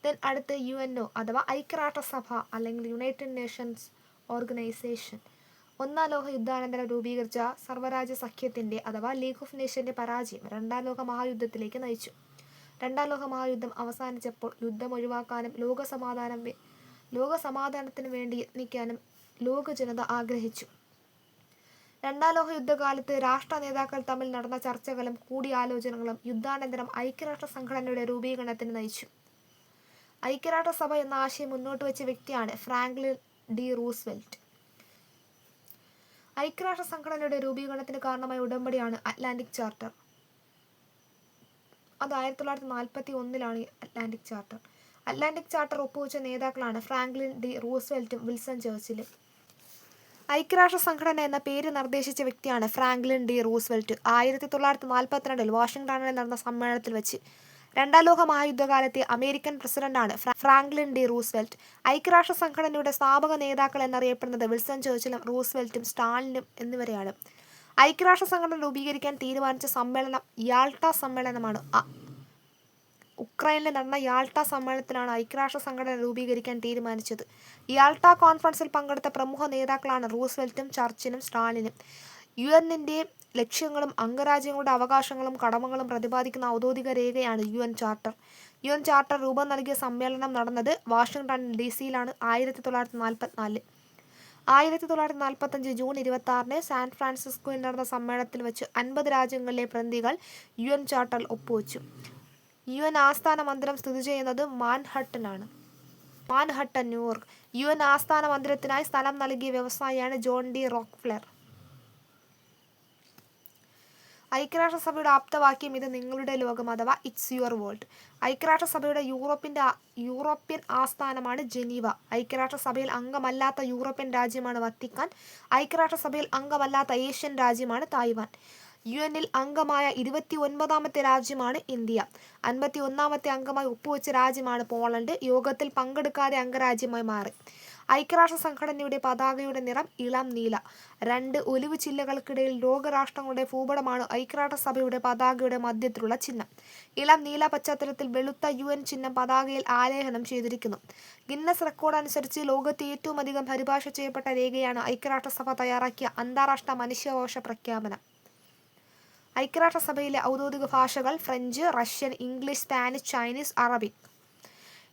Then അടുത്ത് UNO അഥവാ ഐക്യരാഷ്ട്രസഭ അല്ലെങ്കിൽ യുണൈറ്റഡ് നേഷൻസ് ഓർഗനൈസേഷൻ. ഒന്നാം ലോക യുദ്ധാനന്തരം രൂപീകരിച്ച സർവ്വരാജ്യ സഖ്യത്തിന്റെ അഥവാ ലീഗ് ഓഫ് നേഷന്റെ പരാജയം രണ്ടാം ലോക മഹായുദ്ധത്തിലേക്ക് നയിച്ചു. രണ്ടാം ലോക മഹായുദ്ധം അവസാനിച്ചപ്പോൾ യുദ്ധം ഒഴിവാക്കാനും ലോകസമാധാനത്തിന് വേണ്ടി യത്നിക്കാനും ലോക ജനത ആഗ്രഹിച്ചു. രണ്ടാം ലോക യുദ്ധകാലത്ത് രാഷ്ട്ര നേതാക്കൾ തമ്മിൽ നടന്ന ചർച്ചകളും കൂടിയാലോചനകളും യുദ്ധാനന്തരം ഐക്യരാഷ്ട്ര സംഘടനയുടെ രൂപീകരണത്തിന് നയിച്ചു. ഐക്യരാഷ്ട്രസഭ എന്ന ആശയം മുന്നോട്ട് വെച്ച വ്യക്തിയാണ് ഫ്രാങ്ക്ലിൻ ഡി റൂസ്വെൽറ്റ്. ഐക്യരാഷ്ട്ര സംഘടനയുടെ രൂപീകരണത്തിന് കാരണമായ ഉടമ്പടിയാണ് അറ്റ്ലാന്റിക് ചാർട്ടർ. അത് 1941 അറ്റ്ലാന്റിക് ചാർട്ടർ. അറ്റ്ലാന്റിക് ചാർട്ടർ ഒപ്പുവെച്ച നേതാക്കളാണ് ഫ്രാങ്ക്ലിൻ ഡി റൂസ്വെൽറ്റും വിൽസൺ ചർച്ചിലും. ഐക്യരാഷ്ട്ര സംഘടന എന്ന പേര് നിർദ്ദേശിച്ച വ്യക്തിയാണ് ഫ്രാങ്ക്ലിൻ ഡി റൂസ്വെൽറ്റ്. 1942 വാഷിംഗ്ടണിൽ നടന്ന സമ്മേളനത്തിൽ വെച്ച്. രണ്ടാം ലോക മഹായുദ്ധകാലത്തെ അമേരിക്കൻ പ്രസിഡന്റാണ് ഫ്രാങ്ക്ലിൻ ഡി റൂസ്വെൽറ്റ്. ഐക്യരാഷ്ട്ര സംഘടനയുടെ സ്ഥാപക നേതാക്കൾ എന്നറിയപ്പെടുന്നത് വിൽസൺ ചർച്ചിലും റൂസ്വെൽറ്റും സ്റ്റാലിനും എന്നിവരെയാണ്. ഐക്യരാഷ്ട്ര സംഘടന രൂപീകരിക്കാൻ തീരുമാനിച്ച സമ്മേളനം യാൾട്ട സമ്മേളനമാണ്. ഉക്രൈനിൽ നടന്ന യാൾട്ട സമ്മേളനത്തിലാണ് ഐക്യരാഷ്ട്ര സംഘടന രൂപീകരിക്കാൻ തീരുമാനിച്ചത്. യാൾട്ട കോൺഫറൻസിൽ പങ്കെടുത്ത പ്രമുഖ നേതാക്കളാണ് റൂസ്വെൽറ്റും ചർച്ചിലും സ്റ്റാലിനും. UN-ന്റെ ലക്ഷ്യങ്ങളും അംഗരാജ്യങ്ങളുടെ അവകാശങ്ങളും കടമകളും പ്രതിപാദിക്കുന്ന ഔദ്യോഗിക രേഖയാണ് UN ചാർട്ടർ. UN ചാർട്ടർ രൂപം നൽകിയ സമ്മേളനം നടന്നത് വാഷിംഗ്ടൺ DC-യിലാണ് 1944. 1945 ജൂൺ 26 സാൻ ഫ്രാൻസിസ്കോയിൽ നടന്ന സമ്മേളനത്തിൽ വെച്ച് 50 രാജ്യങ്ങളിലെ പ്രതിനിധികൾ UN ചാർട്ടറിൽ ഒപ്പുവെച്ചു. UN ആസ്ഥാന മന്ദിരം സ്ഥിതി ചെയ്യുന്നത് മാൻഹട്ടനാണ്. ന്യൂയോർക്ക്. UN ആസ്ഥാന മന്ദിരത്തിനായി സ്ഥലം നൽകിയ വ്യവസായിയാണ് ജോൺ ഡി റോക്ക്ഫെല്ലർ. ഐക്യരാഷ്ട്രസഭയുടെ ആപ്തവാക്യം ഇത് നിങ്ങളുടെ ലോകം അഥവാ ഇറ്റ്സ് യുവർ വേൾഡ്. ഐക്യരാഷ്ട്രസഭയുടെ യൂറോപ്യൻ ആസ്ഥാനമാണ് ജനീവ. ഐക്യരാഷ്ട്രസഭയിൽ അംഗമല്ലാത്ത യൂറോപ്യൻ രാജ്യമാണ് വത്തിക്കാൻ. ഐക്യരാഷ്ട്രസഭയിൽ അംഗമല്ലാത്ത ഏഷ്യൻ രാജ്യമാണ് തായ്വാൻ. UN-ൽ അംഗമായ 29ാമത്തെ രാജ്യമാണ് ഇന്ത്യ. 51ാമത്തെ അംഗമായി ഒപ്പുവെച്ച രാജ്യമാണ് പോളണ്ട്. യോഗത്തിൽ പങ്കെടുക്കാതെ അംഗരാജ്യമായി മാറി. ഐക്യരാഷ്ട്ര സംഘടനയുടെ പതാകയുടെ നിറം ഇളം നീല. 2 ഒലിവ് ചില്ലകൾക്കിടയിൽ ലോകരാഷ്ട്രങ്ങളുടെ ഭൂപടമാണ് ഐക്യരാഷ്ട്രസഭയുടെ പതാകയുടെ മധ്യത്തിലുള്ള ചിഹ്നം. ഇളം നീല പശ്ചാത്തലത്തിൽ വെളുത്ത UN ചിഹ്നം പതാകയിൽ ആലേഖനം ചെയ്തിരിക്കുന്നു. ഗിന്നസ് റെക്കോർഡ് അനുസരിച്ച് ലോകത്തെ ഏറ്റവും അധികം പരിഭാഷ ചെയ്യപ്പെട്ട രേഖയാണ് ഐക്യരാഷ്ട്രസഭ തയ്യാറാക്കിയ അന്താരാഷ്ട്ര മനുഷ്യാവകാശ പ്രഖ്യാപനം. ഐക്യരാഷ്ട്രസഭയിലെ ഔദ്യോഗിക ഭാഷകൾ French, Russian, English, Spanish, Chinese, Arabic.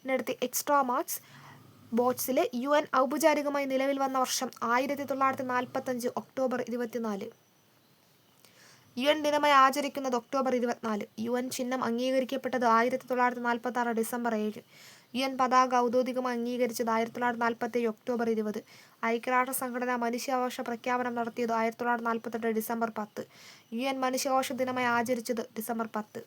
ഇതിനടുത്ത് എക്സ്ട്രാ മാർക്സ്. ബോട്ട്സിൽ UN ഔപചാരികമായി നിലവിൽ വന്ന വർഷം 1945 ഒക്ടോബർ 24. UN ദിനമായി ആചരിക്കുന്നത് ഒക്ടോബർ 24. UN ചിഹ്നം അംഗീകരിക്കപ്പെട്ടത് 1946 ഡിസംബർ 7. UN പതാക ഔദ്യോഗികമായി അംഗീകരിച്ചത് 1947 ഒക്ടോബർ 20. ഐക്യരാഷ്ട്ര സംഘടന മനുഷ്യാവകാശ പ്രഖ്യാപനം നടത്തിയത് 1948 ഡിസംബർ 10. UN മനുഷ്യാവകാശ ദിനമായി ആചരിച്ചത് ഡിസംബർ 10.